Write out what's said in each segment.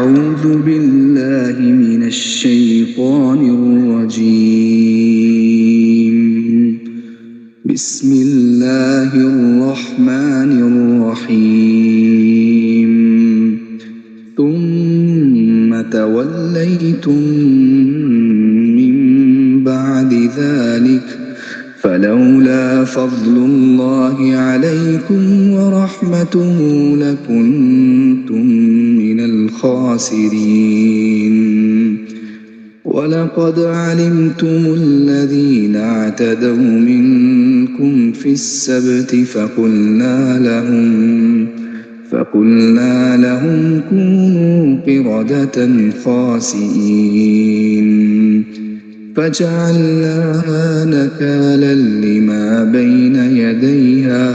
أعوذ بالله من الشيطان الرجيم. بسم الله الرحمن الرحيم. ثم توليتم من بعد ذلك فلولا فضل الله عليكم ورحمته لكنتم من الخاسرين. ولقد علمتم الذين اعتدوا منكم في السبت فقلنا لهم كونوا قردة خاسئين فجعلناها نكالا لما بين يديها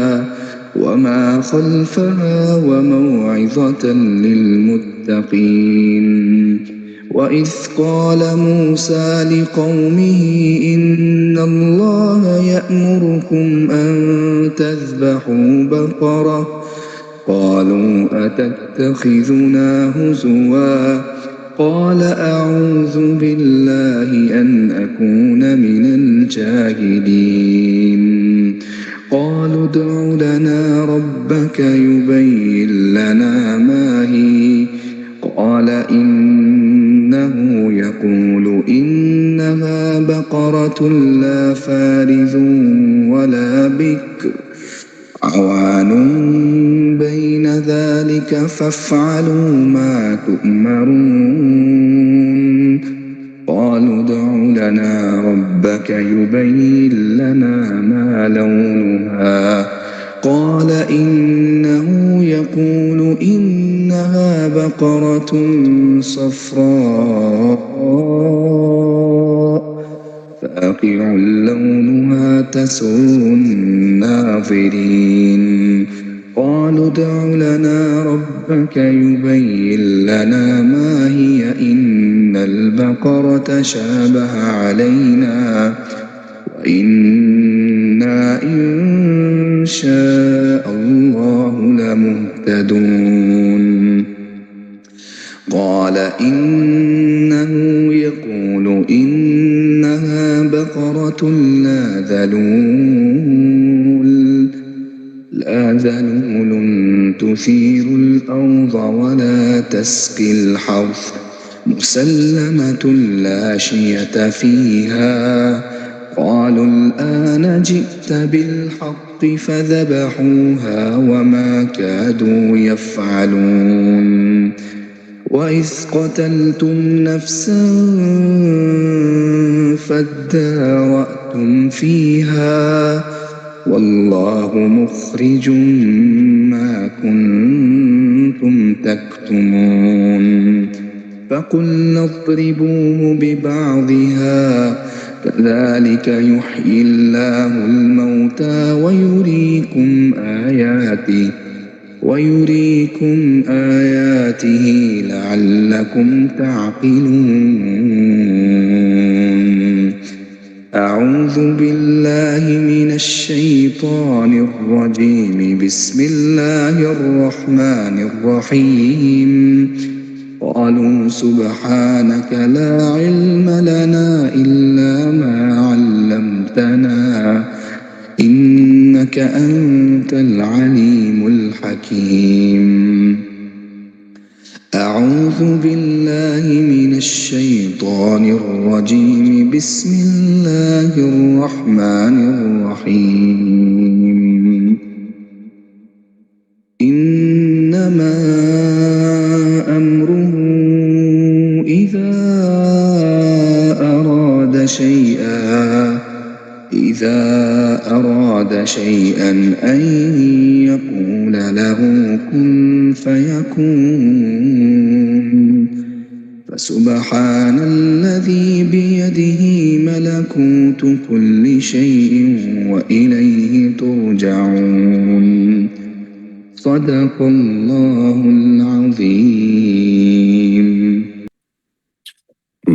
وما خلفها وموعظة للمتقين. وإذ قال موسى لقومه إن الله يأمركم أن تذبحوا بقرة قالوا أتتخذنا هزوا قال أعوذ بالله أن أكون من الجاهلين. قالوا ادع لنا ربك يبين لنا ما هي قال إنه يقول إنها بقرة لا فارض ولا بكر عوان بين ذلك فافعلوا ما تؤمرون. قالوا ادع لنا ربك يبين لنا ما لونها قال إنه يقول إنها بقرة صفراء فاقع لونها تسر الناظرين. قالوا ادع لنا ربك يبين لنا ما هي إن البقرة شابه علينا وإنا إن شاء الله لمهتدون. قال إنه يقول إنها بقرة لا ذلول تثير الأرض ولا تسقي الحرث مسلمة لا شية فيها. قالوا الآن جئت بالحق فذبحوها وما كادوا يفعلون. وإذ قتلتم نفسا فادارأتم فيها والله مخرج ما كنتم تكتمون. فقلنا اضربوه ببعضها كذلك يحيي الله الموتى ويريكم آياته لعلكم تعقلون. أعوذ بالله من الشيطان الرجيم. بسم الله الرحمن الرحيم. قالوا سبحانك لا علم لنا إلا ما علمتنا إنك أنت العليم الحكيم. أعوذ بالله من الشيطان الرجيم. بسم الله الرحمن الرحيم. إنما أمره إذا أراد شيئا أن يقول له كن فيكون. فسبحان الذي بيده ملكوت كل شيء وإليه ترجعون. صدق الله العظيم.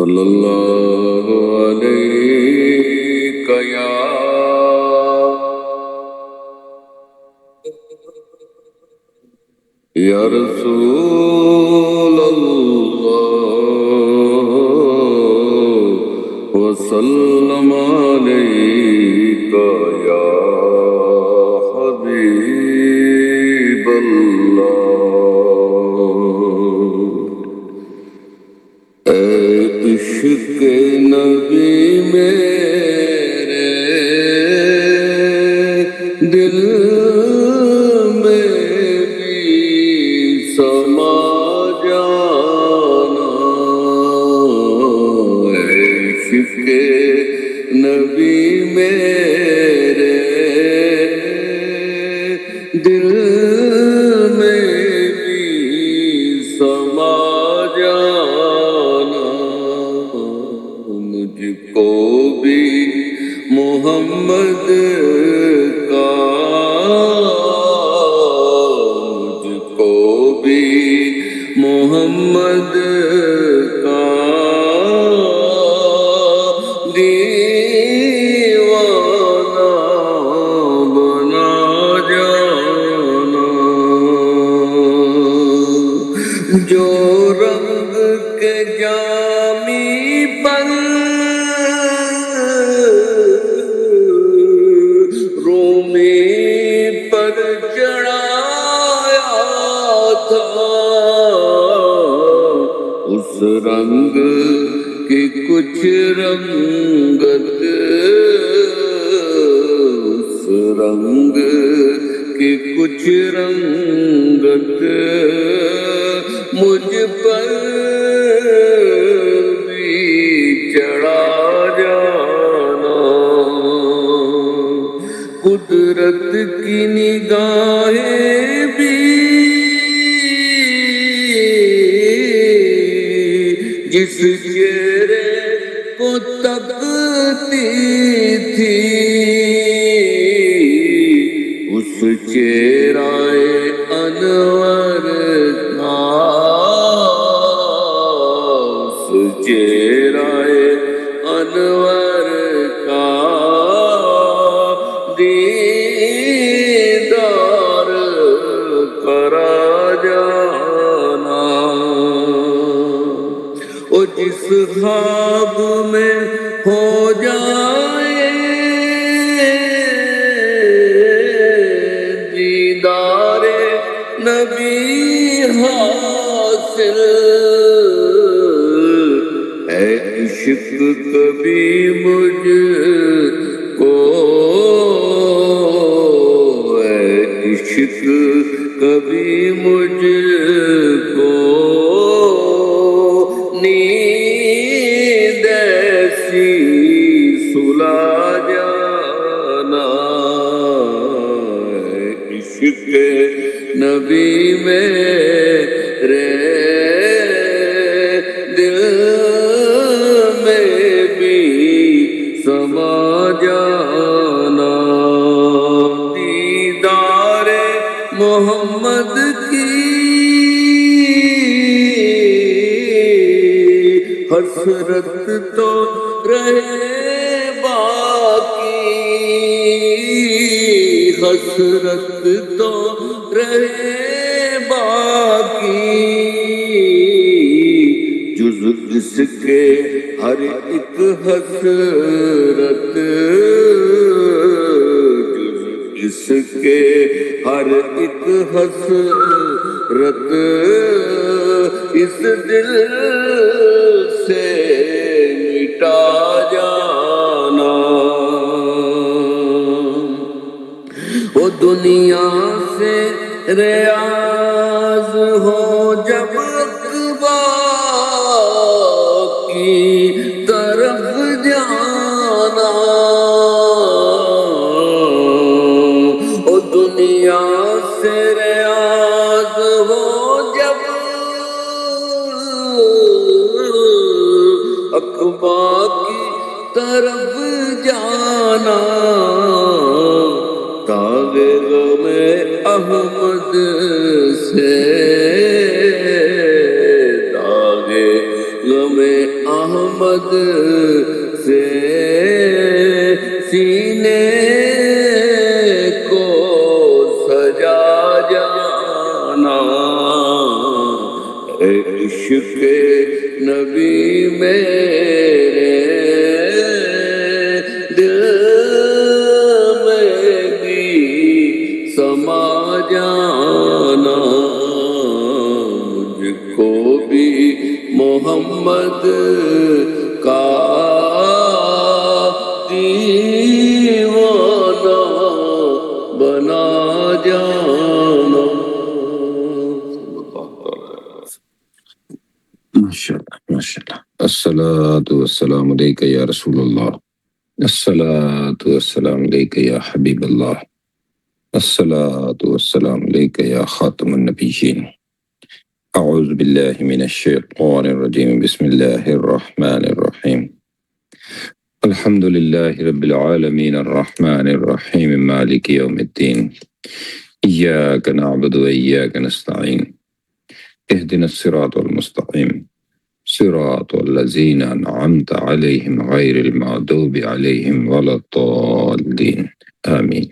صلی اللہ علیہ یا رسول اللہ وسلم علیک یا حبیب اللہ۔ اے عشق نبی میرے دل میں بھی سما جانا، اے عشق نبی میرے دل میں بھی سما جانا، مجھ کو بھی محمد کا، مجھ کو بھی محمد کا دیوانہ بنا جانا، جو رنگ کے جامی پر رومی پر چڑھایا تھا، اس رنگ کی کچھ رنگت، اس رنگ کی کچھ رنگت مجھ پر بھی چڑھا جانا، قدرت کی نگاہیں بھی جس چہرے کو تکتی تھی، اس چہرہ انور کا، اس چہرہ انور کا دیدار کرا جانا، او جس خواب میں ہو جائے دیدار نبی حاصل، اے عشق کبھی مجھ کو، اے عشق کبھی مجھ کو نیند ایسی سلا جانا، اے عشق نبی میرے دل میں بھی سما جانا، دیدار محمد کی حسرت تو رہے باقی، حسرت تو رہے باقی، جز اس کے ہر ایک حسرت، جز اس کے ہر ایک حسرت اس دل سے مٹا جانا، وہ دنیا سے ریاض ہو جب اقبا کی طرف جانا، وہ دنیا سے ریاض ہو جب اقبا کی طرف جانا، تاغے غم احمد سے، تاغے غم احمد محمد سے سینے کو سجا جانا، اے عشق نبی میرے دل میں بھی سما جانا، مجھ کو بھی محمد کا دیوانہ بنا جانا۔ ماشاءاللہ ماشاءاللہ۔ الصلاۃ والسلام علیک یا رسول اللہ، الصلاۃ والسلام علیک یا حبیب اللہ، الصلاۃ والسلام علیک یا خاتم النبیین۔ اعوذ باللہ من الشیطان الرجیم، بسم اللہ الرحمن الرحیم۔ الحمد للہ رب العالمین الرحمن الرحیم مالک یوم الدین، ایاک نعبد و ایاک نستعین، اهدنا الصراط المستقیم، صراط الذین انعمت علیہم غیر المغضوب علیہم ولا الضالین، آمین۔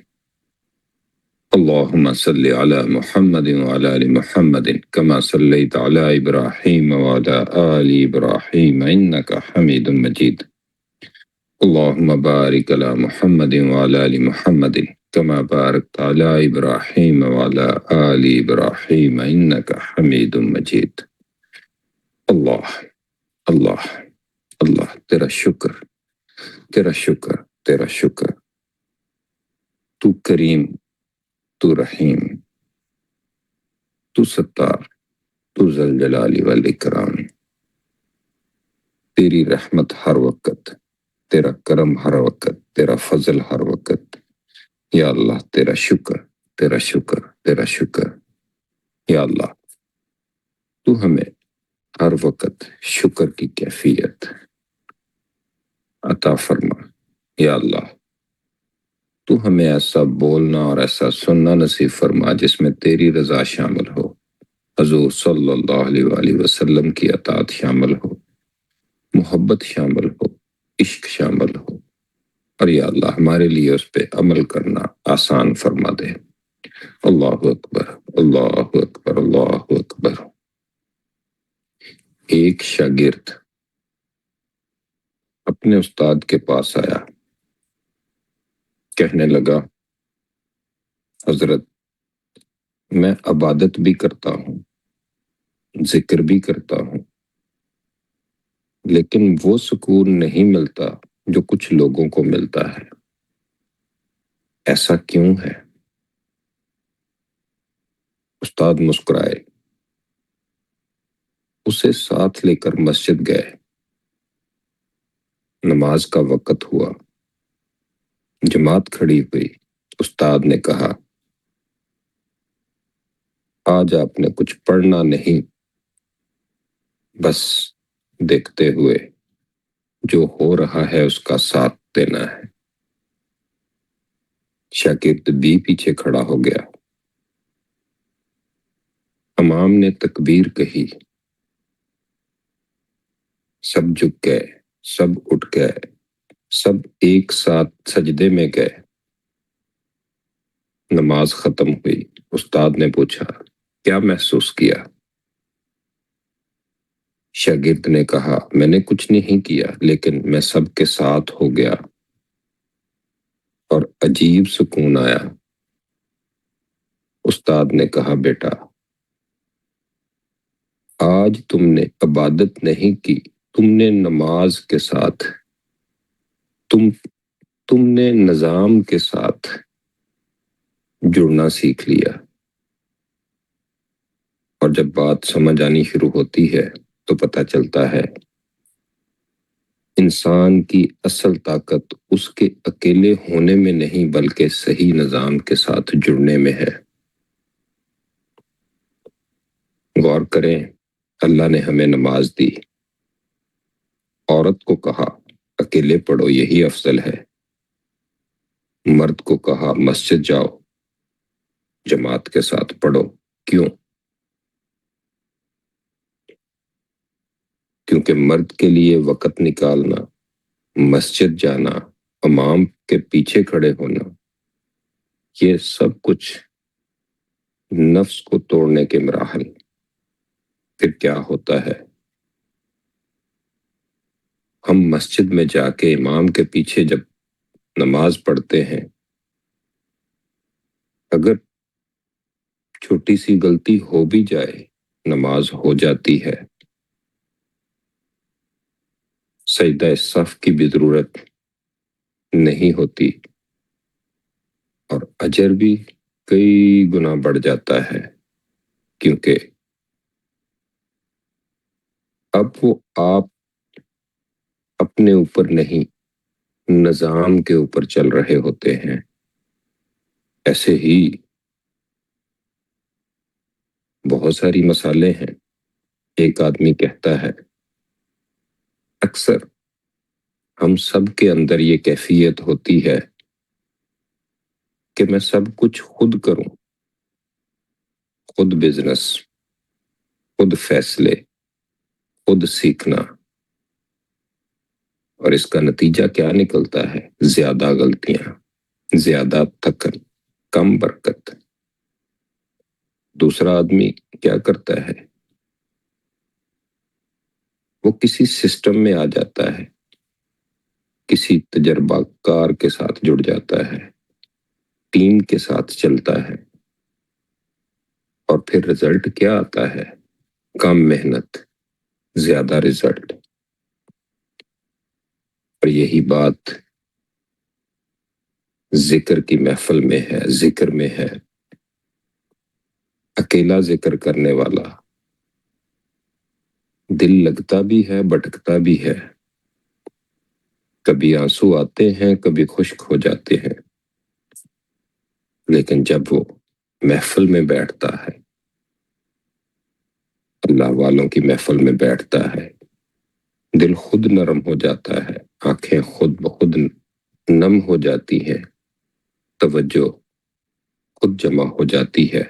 اللهم صل على محمد وعلى آل محمد كما صليت على إبراهيم وعلى آل إبراهيم إنك حميد مجيد۔ اللهم بارك على محمد وعلى آل محمد كما باركت على إبراهيم وعلى آل إبراهيم إنك حميد مجيد۔ اللہ اللہ اللہ، تیرا شکر تیرا شکر تیرا شکر، تو کریم، تو رحیم، تو ستار، تو ذوالجلال والاکرام، تیری رحمت ہر وقت، تیرا کرم ہر وقت، تیرا فضل ہر وقت، یا اللہ تیرا شکر تیرا شکر تیرا شکر، یا اللہ تو ہمیں ہر وقت شکر کی کیفیت عطا فرما، یا اللہ تو ہمیں ایسا بولنا اور ایسا سننا نصیب فرما جس میں تیری رضا شامل ہو، حضور صلی اللہ علیہ وآلہ وسلم کی اطاعت شامل ہو، محبت شامل ہو، عشق شامل ہو، اور یا اللہ ہمارے لیے اس پہ عمل کرنا آسان فرما دے۔ اللہ اکبر اللہ اکبر اللہ اکبر۔ ایک شاگرد اپنے استاد کے پاس آیا، کہنے لگا حضرت میں عبادت بھی کرتا ہوں، ذکر بھی کرتا ہوں، لیکن وہ سکون نہیں ملتا جو کچھ لوگوں کو ملتا ہے، ایسا کیوں ہے؟ استاد مسکرائے، اسے ساتھ لے کر مسجد گئے، نماز کا وقت ہوا، جماعت کھڑی ہوئی، استاد نے کہا آج آپ نے کچھ پڑھنا نہیں، بس دیکھتے ہوئے جو ہو رہا ہے اس کا ساتھ دینا ہے۔ شاگرد بھی پیچھے کھڑا ہو گیا، امام نے تکبیر کہی، سب جھک گئے، سب اٹھ گئے، سب ایک ساتھ سجدے میں گئے، نماز ختم ہوئی، استاد نے پوچھا کیا محسوس کیا؟ شاگرد نے کہا میں نے کچھ نہیں کیا، لیکن میں سب کے ساتھ ہو گیا اور عجیب سکون آیا۔ استاد نے کہا بیٹا آج تم نے عبادت نہیں کی، تم نے نماز کے ساتھ تم نے نظام کے ساتھ جڑنا سیکھ لیا، اور جب بات سمجھ آنی شروع ہوتی ہے تو پتہ چلتا ہے انسان کی اصل طاقت اس کے اکیلے ہونے میں نہیں بلکہ صحیح نظام کے ساتھ جڑنے میں ہے۔ غور کریں، اللہ نے ہمیں نماز دی، عورت کو کہا اکیلے پڑھو یہی افضل ہے، مرد کو کہا مسجد جاؤ جماعت کے ساتھ پڑھو، کیوں؟ کیونکہ مرد کے لیے وقت نکالنا، مسجد جانا، امام کے پیچھے کھڑے ہونا، یہ سب کچھ نفس کو توڑنے کے مراحل۔ پھر کیا ہوتا ہے؟ ہم مسجد میں جا کے امام کے پیچھے جب نماز پڑھتے ہیں، اگر چھوٹی سی غلطی ہو بھی جائے، نماز ہو جاتی ہے، سجدہ صف کی بھی ضرورت نہیں ہوتی، اور اجر بھی کئی گنا بڑھ جاتا ہے، کیونکہ اب وہ آپ اپنے اوپر نہیں، نظام کے اوپر چل رہے ہوتے ہیں۔ ایسے ہی بہت ساری مثالیں ہیں۔ ایک آدمی کہتا ہے، اکثر ہم سب کے اندر یہ کیفیت ہوتی ہے کہ میں سب کچھ خود کروں، خود بزنس، خود فیصلے، خود سیکھنا، اور اس کا نتیجہ کیا نکلتا ہے؟ زیادہ غلطیاں، زیادہ تھکن، کم برکت۔ دوسرا آدمی کیا کرتا ہے؟ وہ کسی سسٹم میں آ جاتا ہے، کسی تجربہ کار کے ساتھ جڑ جاتا ہے، ٹیم کے ساتھ چلتا ہے، اور پھر رزلٹ کیا آتا ہے؟ کم محنت، زیادہ رزلٹ۔ اور یہی بات ذکر کی محفل میں ہے، ذکر میں ہے۔ اکیلا ذکر کرنے والا دل لگتا بھی ہے، بھٹکتا بھی ہے، کبھی آنسو آتے ہیں، کبھی خشک ہو جاتے ہیں، لیکن جب وہ محفل میں بیٹھتا ہے، اللہ والوں کی محفل میں بیٹھتا ہے، دل خود نرم ہو جاتا ہے، آنکھیں خود بخود نم ہو جاتی ہیں، توجہ خود جمع ہو جاتی ہے،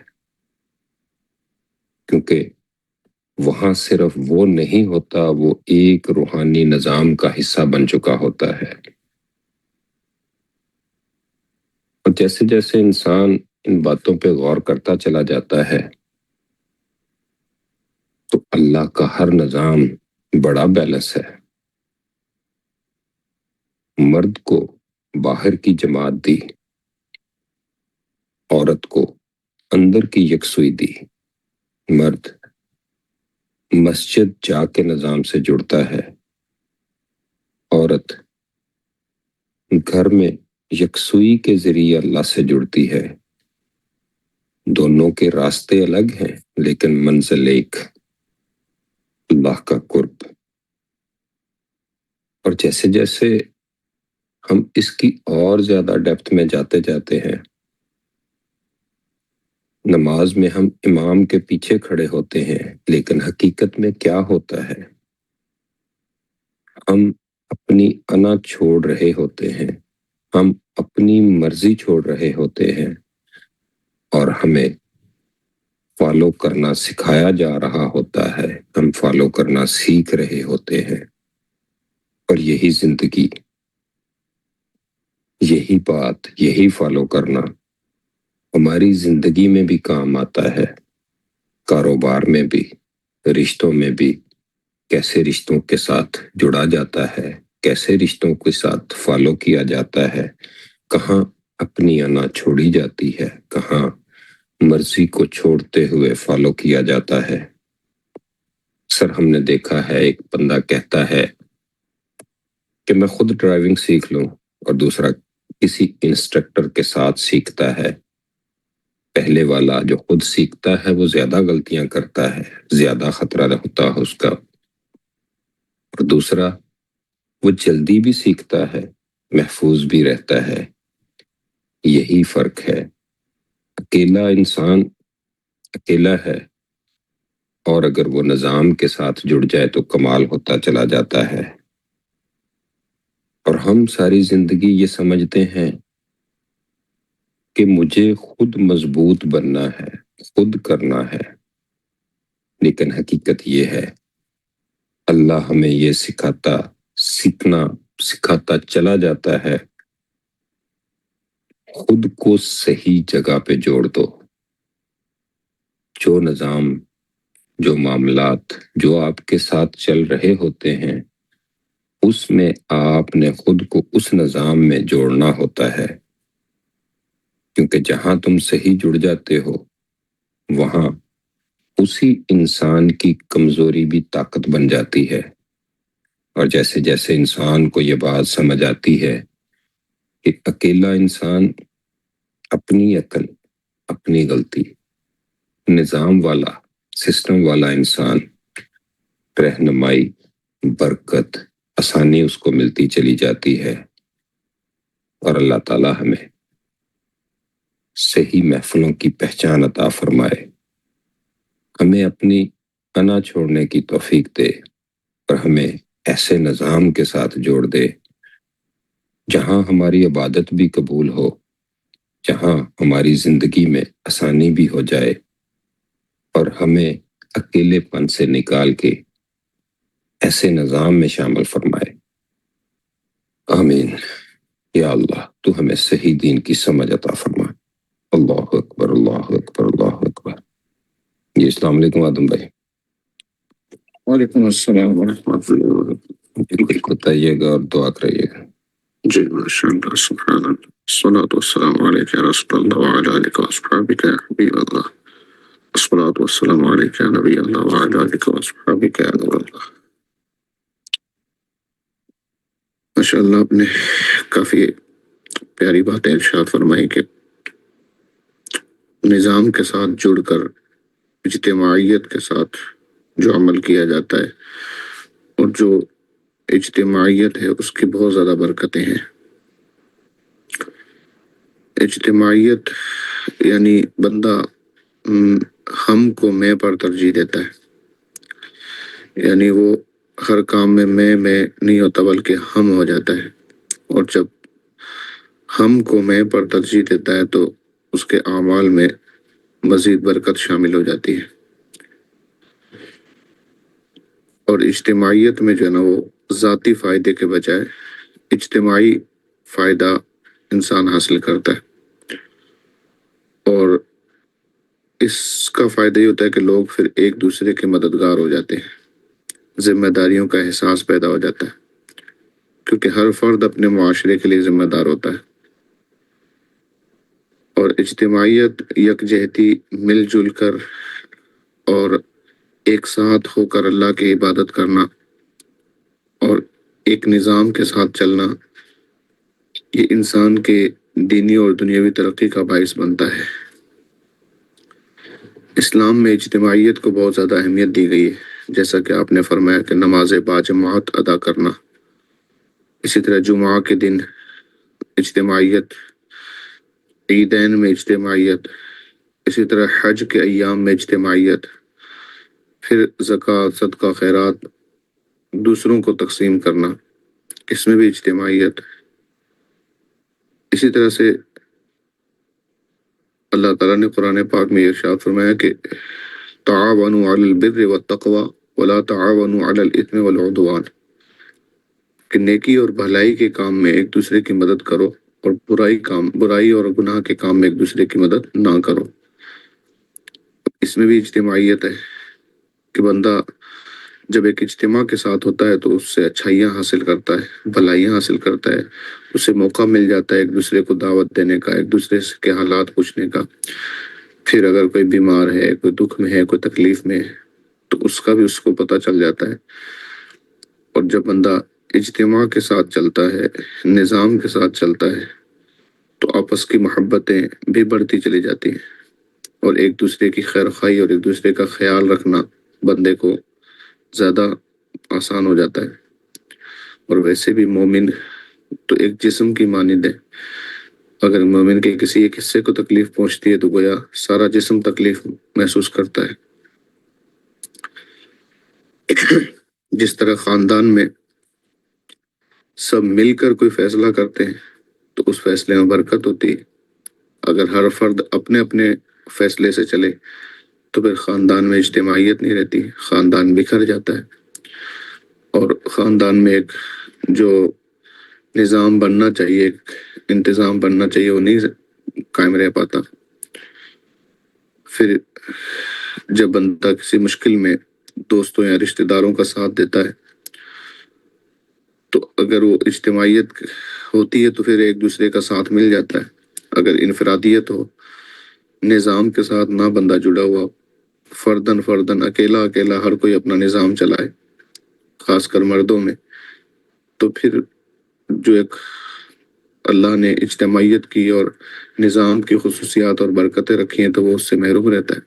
کیونکہ وہاں صرف وہ نہیں ہوتا، وہ ایک روحانی نظام کا حصہ بن چکا ہوتا ہے۔ اور جیسے جیسے انسان ان باتوں پہ غور کرتا چلا جاتا ہے، تو اللہ کا ہر نظام بڑا بیلنس ہے۔ مرد کو باہر کی جماعت دی، عورت کو اندر کی یکسوئی دی۔ مرد مسجد جا کے نظام سے جڑتا ہے، عورت گھر میں یکسوئی کے ذریعے اللہ سے جڑتی ہے۔ دونوں کے راستے الگ ہیں، لیکن منزل ایک، اللہ کا قرب۔ اور جیسے جیسے ہم اس کی اور زیادہ ڈیپتھ میں جاتے جاتے ہیں، نماز میں ہم امام کے پیچھے کھڑے ہوتے ہیں، لیکن حقیقت میں کیا ہوتا ہے؟ ہم اپنی انا چھوڑ رہے ہوتے ہیں، ہم اپنی مرضی چھوڑ رہے ہوتے ہیں، اور ہمیں فالو کرنا سکھایا جا رہا ہوتا ہے، ہم فالو کرنا سیکھ رہے ہوتے ہیں۔ اور یہی زندگی، یہی بات، یہی فالو کرنا ہماری زندگی میں بھی کام آتا ہے، کاروبار میں بھی، رشتوں میں بھی۔ کیسے رشتوں کے ساتھ جڑا جاتا ہے، کیسے رشتوں کے ساتھ فالو کیا جاتا ہے، کہاں اپنی انا چھوڑی جاتی ہے، کہاں مرضی کو چھوڑتے ہوئے فالو کیا جاتا ہے۔ سر ہم نے دیکھا ہے، ایک بندہ کہتا ہے کہ میں خود ڈرائیونگ سیکھ لوں، اور دوسرا کسی انسٹرکٹر کے ساتھ سیکھتا ہے۔ پہلے والا جو خود سیکھتا ہے وہ زیادہ غلطیاں کرتا ہے، زیادہ خطرہ ہوتا ہے اس کا، اور دوسرا وہ جلدی بھی سیکھتا ہے، محفوظ بھی رہتا ہے۔ یہی فرق ہے۔ اکیلا انسان اکیلا ہے، اور اگر وہ نظام کے ساتھ جڑ جائے تو کمال ہوتا چلا جاتا ہے۔ اور ہم ساری زندگی یہ سمجھتے ہیں کہ مجھے خود مضبوط بننا ہے، خود کرنا ہے، لیکن حقیقت یہ ہے اللہ ہمیں یہ سکھاتا چلا جاتا ہے، خود کو صحیح جگہ پہ جوڑ دو۔ جو نظام، جو معاملات جو آپ کے ساتھ چل رہے ہوتے ہیں، اس میں آپ نے خود کو اس نظام میں جوڑنا ہوتا ہے، کیونکہ جہاں تم صحیح جڑ جاتے ہو وہاں اسی انسان کی کمزوری بھی طاقت بن جاتی ہے۔ اور جیسے جیسے انسان کو یہ بات سمجھ آتی ہے کہ اکیلا انسان اپنی عقل، اپنی غلطی، نظام والا، سسٹم والا انسان، رہنمائی، برکت، آسانی اس کو ملتی چلی جاتی ہے، اور اللہ تعالیٰ ہمیں صحیح محفلوں کی پہچان عطا فرمائے، ہمیں اپنی انا چھوڑنے کی توفیق دے، اور ہمیں ایسے نظام کے ساتھ جوڑ دے جہاں ہماری عبادت بھی قبول ہو، جہاں ہماری زندگی میں آسانی بھی ہو جائے، اور ہمیں اکیلے پن سے نکال کے ایسے نظام میں شامل فرمائے۔ آمین۔ یا اللہ تو ہمیں صحیح دین کی سمجھ عطا فرما۔ اللہ اکبر، اللہ اکبر، اللہ اکبر۔ جی السلام علیکم آدم بھائی۔ وعلیکم السلام ورحمۃ اللہ وبرکاتہ۔ کچھ بتائیے گا اور دعا کریے گا۔ جی ماشاء اللہ، سبحان اللہ، الصلاۃ والسلام علیک یا رسول اللہ وعلی آلک واصحابک یا حبیب اللہ، الصلاۃ والسلام علیک یا نبی اللہ وعلی آلک واصحابک یا نور اللہ۔ ماشاء اللہ، آپ نے کافی پیاری باتیں ارشاد فرمائی کہ نظام کے ساتھ جڑ کر اجتماعیت کے ساتھ جو عمل کیا جاتا ہے، اور جو اجتماعیت ہے اس کی بہت زیادہ برکتیں ہیں۔ اجتماعیت یعنی بندہ ہم کو میں پر ترجیح دیتا ہے، یعنی وہ ہر کام میں نہیں ہوتا بلکہ ہم ہو جاتا ہے، اور جب ہم کو میں پر ترجیح دیتا ہے تو اس کے اعمال میں مزید برکت شامل ہو جاتی ہے۔ اور اجتماعیت میں جو ہے نا، وہ ذاتی فائدے کے بجائے اجتماعی فائدہ انسان حاصل کرتا ہے، اور اس کا فائدہ یہ ہوتا ہے کہ لوگ پھر ایک دوسرے کے مددگار ہو جاتے ہیں، ذمہ داریوں کا احساس پیدا ہو جاتا ہے، کیونکہ ہر فرد اپنے معاشرے کے لیے ذمہ دار ہوتا ہے۔ اور اجتماعیت، یکجہتی، مل جل کر اور ایک ساتھ ہو کر اللہ کی عبادت کرنا اور ایک نظام کے ساتھ چلنا، یہ انسان کے دینی اور دنیاوی ترقی کا باعث بنتا ہے۔ اسلام میں اجتماعیت کو بہت زیادہ اہمیت دی گئی ہے، جیسا کہ آپ نے فرمایا کہ نماز باجماعت ادا کرنا، اسی طرح جمعہ کے دن اجتماعیت، عیدین میں اجتماعیت، اسی طرح حج کے ایام میں اجتماعیت، پھر زکوٰۃ، صدقہ، خیرات دوسروں کو تقسیم کرنا، اس میں بھی اجتماعیت۔ اسی طرح سے اللہ تعالیٰ نے قرآن پاک میں ارشاد فرمایا کہ تعاونوا علی البر والتقوی ولا تعاونوا علی الاثم والعدوان، کہ نیکی اور بھلائی کے کام میں ایک دوسرے کی مدد کرو، اور برائی اور گناہ کے کام میں ایک دوسرے کی مدد نہ کرو۔ اس میں بھی اجتماعیت ہے کہ بندہ جب ایک اجتماع کے ساتھ ہوتا ہے تو اس سے اچھائیاں حاصل کرتا ہے، بھلائیاں حاصل کرتا ہے، اسے موقع مل جاتا ہے ایک دوسرے کو دعوت دینے کا، ایک دوسرے کے حالات پوچھنے کا، پھر اگر کوئی بیمار ہے، کوئی دکھ میں ہے، کوئی تکلیف میں ہے تو اس کا بھی اس کو پتہ چل جاتا ہے۔ اور جب بندہ اجتماع کے ساتھ چلتا ہے، نظام کے ساتھ چلتا ہے، تو آپس کی محبتیں بھی بڑھتی چلی جاتی ہیں، اور ایک دوسرے کی خیر خواہی اور ایک دوسرے کا خیال رکھنا بندے کو زیادہ آسان ہو جاتا ہے۔ اور ویسے بھی مومن تو ایک جسم کی مانند ہے، اگر مومن کے کسی ایک حصے کو تکلیف پہنچتی ہے تو گویا سارا جسم تکلیف محسوس کرتا ہے۔ جس طرح خاندان میں سب مل کر کوئی فیصلہ کرتے ہیں تو اس فیصلے میں برکت ہوتی ہے، اگر ہر فرد اپنے اپنے فیصلے سے چلے تو پھر خاندان میں اجتماعیت نہیں رہتی، خاندان بکھر جاتا ہے۔ اور خاندان میں ایک جو نظام بننا چاہیے، ایک انتظام بننا چاہیے، وہ نہیں قائم رہ پاتا۔ پھر جب بندہ کسی مشکل میں دوستوں یا رشتہ داروں کا ساتھ دیتا ہے تو اگر وہ اجتماعیت ہوتی ہے تو پھر ایک دوسرے کا ساتھ مل جاتا ہے۔ اگر انفرادیت ہو، نظام کے ساتھ نہ بندہ جڑا ہوا، فردن اکیلا ہر کوئی اپنا نظام چلائے، خاص کر مردوں میں، تو پھر جو ایک اللہ نے اجتماعیت کی اور نظام کی خصوصیات اور برکتیں رکھی ہیں تو وہ اس سے محروم رہتا ہے۔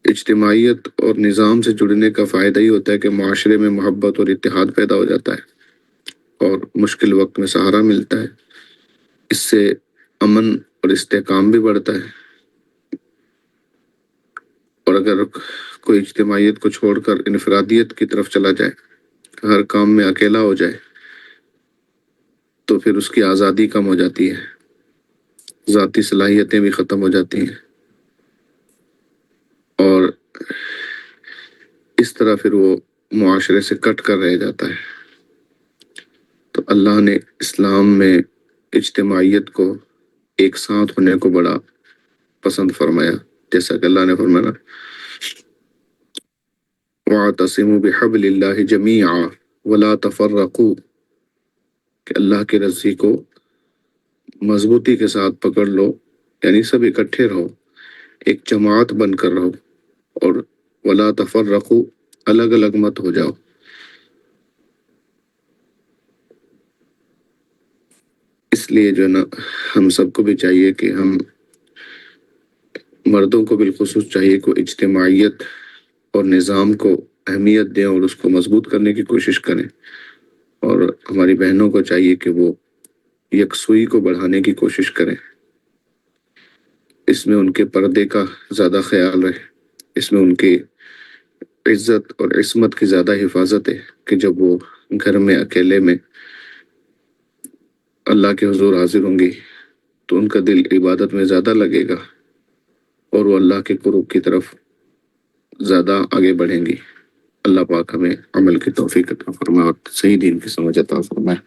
اجتماعیت اور نظام سے جڑنے کا فائدہ ہی ہوتا ہے کہ معاشرے میں محبت اور اتحاد پیدا ہو جاتا ہے اور مشکل وقت میں سہارا ملتا ہے۔ اس سے امن اور استحکام بھی بڑھتا ہے۔ اور اگر کوئی اجتماعیت کو چھوڑ کر انفرادیت کی طرف چلا جائے، ہر کام میں اکیلا ہو جائے، تو پھر اس کی آزادی کم ہو جاتی ہے، ذاتی صلاحیتیں بھی ختم ہو جاتی ہیں، اور اس طرح پھر وہ معاشرے سے کٹ کر رہ جاتا ہے۔ تو اللہ نے اسلام میں اجتماعیت کو، ایک ساتھ ہونے کو بڑا پسند فرمایا، جیسا کہ اللہ نے فرمایا وَاعْتَصِمُوا بِحَبْلِ اللَّهِ جَمِيعًا وَلَا تَفَرَّقُوا، کہ اللہ کی رسی کو مضبوطی کے ساتھ پکڑ لو، یعنی سب اکٹھے رہو، ایک جماعت بن کر رہو، اور وَلَا تَفَرَّقُوا، الگ الگ مت ہو جاؤ۔ اس لیے جو ہے نا، ہم سب کو بھی چاہیے کہ ہم مردوں کو بالخصوص چاہیے کہ اجتماعیت اور نظام کو اہمیت دیں اور اس کو مضبوط کرنے کی کوشش کریں، اور ہماری بہنوں کو چاہیے کہ وہ یکسوئی کو بڑھانے کی کوشش کریں۔ اس میں ان کے پردے کا زیادہ خیال رہے، اس میں ان کی عزت اور عصمت کی زیادہ حفاظت ہے کہ جب وہ گھر میں اکیلے میں اللہ کے حضور حاضر ہوں گی تو ان کا دل عبادت میں زیادہ لگے گا اور وہ اللہ کے قرب کی طرف زیادہ آگے بڑھیں گی۔ اللہ پاک ہمیں عمل کی توفیق عطا فرمائے اور صحیح دین کی سمجھ عطا فرمائے۔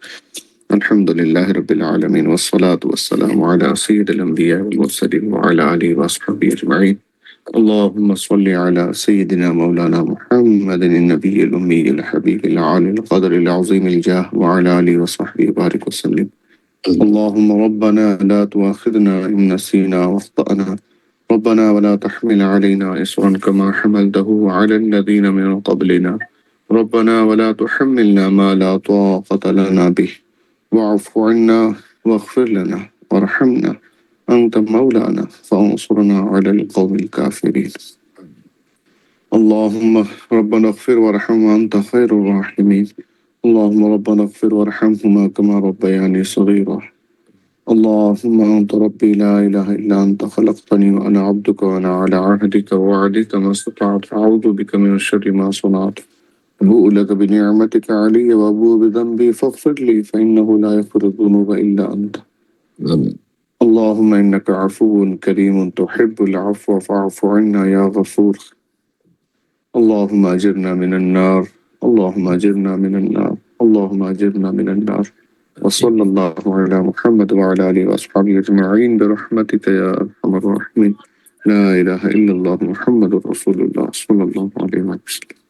الحمدللہ رب العالمین والصلاة والسلام علی سید الانبیاء والمرسلین وعلی آلہ وصحبہ اجمعین۔ اللهم صل على سيدنا مولانا محمد النبي الأمي الحبيب العالي القدر العظيم الجاه وعلى آله وصحبه بارك وسلم۔ اللهم ربنا لا تؤاخذنا إن نسينا واخطأنا، ربنا ولا تحمل علينا إصرا كما حملته على الذين من قبلنا، ربنا ولا تحملنا ما لا طاقة لنا به، واعف عنا واغفر لنا وارحمنا أنت مولانا فانصرنا على القوم الكافرين۔ اللهم ربنا اغفر وارحم وأنت خير الراحمين، اللهم ربنا اغفر وارحمهما كما ربياني صغيرا، اللهم أنت ربي لا إله إلا أنت خلقتني وأنا عبدك وأنا على عهدك ووعدك ما استطعت، أعوذ بك من الشر ما صنعت، أبوء لك بنعمتك علي وأبوء بذنبي فاغفر لي فإنه لا يغفر الذنوب إلا أنت، اللهم إنك عفو كريم تحب العفو فاعف عنا يا غفور، اللهم أجرنا من النار، اللهم أجرنا من النار، اللهم أجرنا من النار، وصلى الله على محمد وعلى آله وأصحابه أجمعين برحمتك يا أرحم الراحمين، لا إله إلا الله محمد رسول الله صلى الله عليه وسلم۔